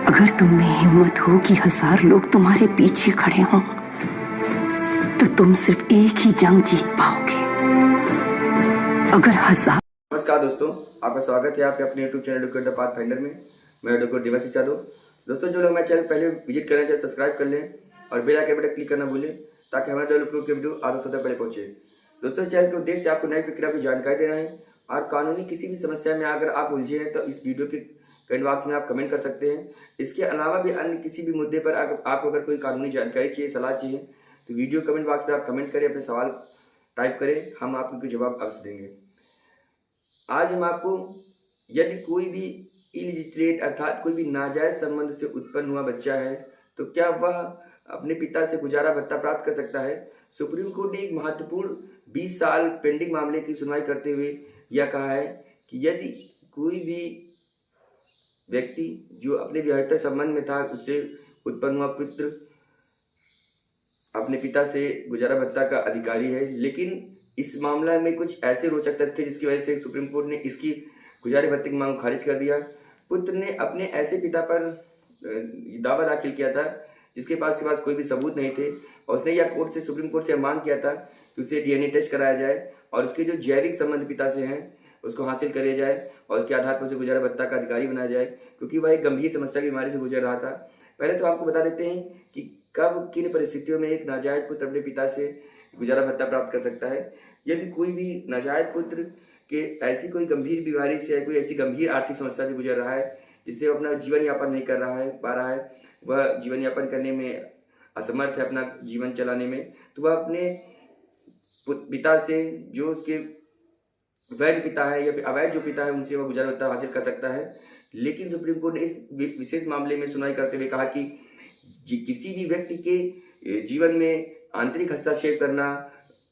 अगर तुम में हिम्मत हो कि 1000 लोग तुम्हारे पीछे खड़े हों तो तुम सिर्फ एक ही जंग जीत पाओगे। अगर 1000। नमस्कार दोस्तों, आपका स्वागत है आपके अपने YouTube channel doctor the path finder में। मैं डॉक्टर देवाशीष यादव। दोस्तों, जो लोग मेरे चैनल पहले विजिट करना चाहे सब्सक्राइब कर लें और बेल आइकन बटन क्लिक करना भूलें ताकि हमारे डेवलप के वीडियो आगे सबसे पहले पहुंचे। दोस्तों, चैनल के उद्देश्य आपको नई प्रक्रिया की जानकारी देना है और कानूनी किसी भी समस्या में अगर आप उलझे हैं तो इस वीडियो के कमेंट बॉक्स में आप कमेंट कर सकते हैं। इसके अलावा भी अन्य किसी भी मुद्दे पर आपको अगर कोई कानूनी जानकारी चाहिए, सलाह चाहिए तो वीडियो कमेंट बॉक्स में आप कमेंट करें, अपने सवाल टाइप करें, हम आपको जवाब अवश्य देंगे। आज हम आपको यदि कोई भी इलिजिटरेट अर्थात कोई भी नाजायज संबंध से उत्पन्न हुआ बच्चा है तो क्या वह अपने पिता से गुजारा भत्ता प्राप्त कर सकता है। सुप्रीम कोर्ट ने एक महत्वपूर्ण 20 साल पेंडिंग मामले की सुनवाई करते हुए यह कहा है कि यदि कोई भी व्यक्ति जो अपने विवाहेतर संबंध में था उससे उत्पन्न हुआ पुत्र अपने पिता से गुजारा भत्ता का अधिकारी है, लेकिन इस मामला में कुछ ऐसे रोचक तथ्य जिसकी वजह से सुप्रीम कोर्ट ने इसकी गुजारे भत्ते की मांग खारिज कर दिया। पुत्र ने अपने ऐसे पिता पर दावा दाखिल किया था जिसके पास कोई भी सबूत नहीं थे और उसने यह सुप्रीम कोर्ट से मांग किया था कि उसे डीएनए टेस्ट कराया जाए और उसके जो जैविक संबंध पिता से हैं उसको हासिल करे जाए और उसके आधार पर उसे गुजारा भत्ता का अधिकारी बनाया जाए, क्योंकि वह एक गंभीर समस्या की बीमारी से गुजर रहा था। पहले तो आपको बता देते हैं कि कब किन परिस्थितियों में एक नाजायज पुत्र अपने पिता से गुजारा भत्ता प्राप्त कर सकता है। यदि कोई भी नाजायज पुत्र के ऐसी कोई गंभीर बीमारी से, कोई ऐसी गंभीर आर्थिक समस्या से गुजर रहा है जिससे वो अपना जीवन यापन नहीं कर पा रहा है, वह जीवन यापन करने में असमर्थ है, अपना जीवन चलाने में, तो वह अपने पिता से जो उसके वैध पिता है या फिर अवैध जो पिता है उनसे वह गुजारा भत्ता हासिल कर सकता है। लेकिन सुप्रीम कोर्ट ने इस विशेष मामले में सुनवाई करते हुए कहा कि किसी भी व्यक्ति के जीवन में आंतरिक हस्तक्षेप करना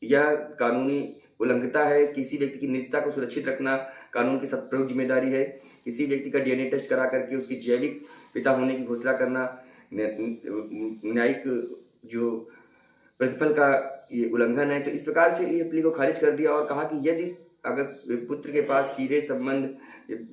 यह कानूनी उल्लंघनता है। किसी व्यक्ति की निजता को सुरक्षित रखना कानून की प्रमुख जिम्मेदारी है। किसी व्यक्ति का डीएनए टेस्ट करा करके उसकी जैविक पिता होने की घोषणा करना न्यायिक जो प्रतिफल का ये उल्लंघन है। तो इस प्रकार से ये प्ली को खारिज कर दिया और कहा कि यदि अगर पुत्र के पास सीधे संबंध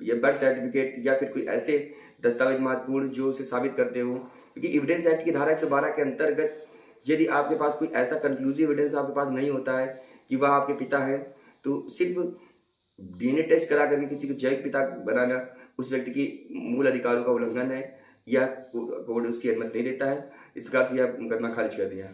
या बर्थ सर्टिफिकेट या फिर कोई ऐसे दस्तावेज महत्वपूर्ण जो उसे साबित करते हो, क्योंकि एविडेंस एक्ट की धारा 112 के अंतर्गत यदि आपके पास कोई ऐसा कंक्लूसिव एविडेंस आपके पास नहीं होता है कि वह आपके पिता हैं, तो सिर्फ डीएनए टेस्ट करा करके किसी को जैविक पिता बनाना उस व्यक्ति की मूल अधिकारों का उल्लंघन है, यह कोर्ट उसकी अनुमति नहीं देता है। इस प्रकार से यह मुकदमा खारिज कर दिया।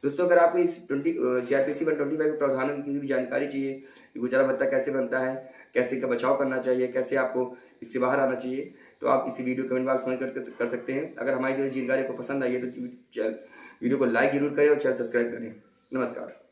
दोस्तों, अगर आपको इस CRPC 125 के प्रावधानों की किसी भी जानकारी चाहिए कि गुजारा भत्ता कैसे बनता है, कैसे का बचाव करना चाहिए, कैसे आपको इससे बाहर आना चाहिए, तो आप इसी वीडियो कमेंट बॉक्स में कर सकते हैं। अगर हमारी जानकारी को पसंद आई है तो वीडियो को लाइक जरूर करें और चैनल सब्सक्राइब करें। नमस्कार।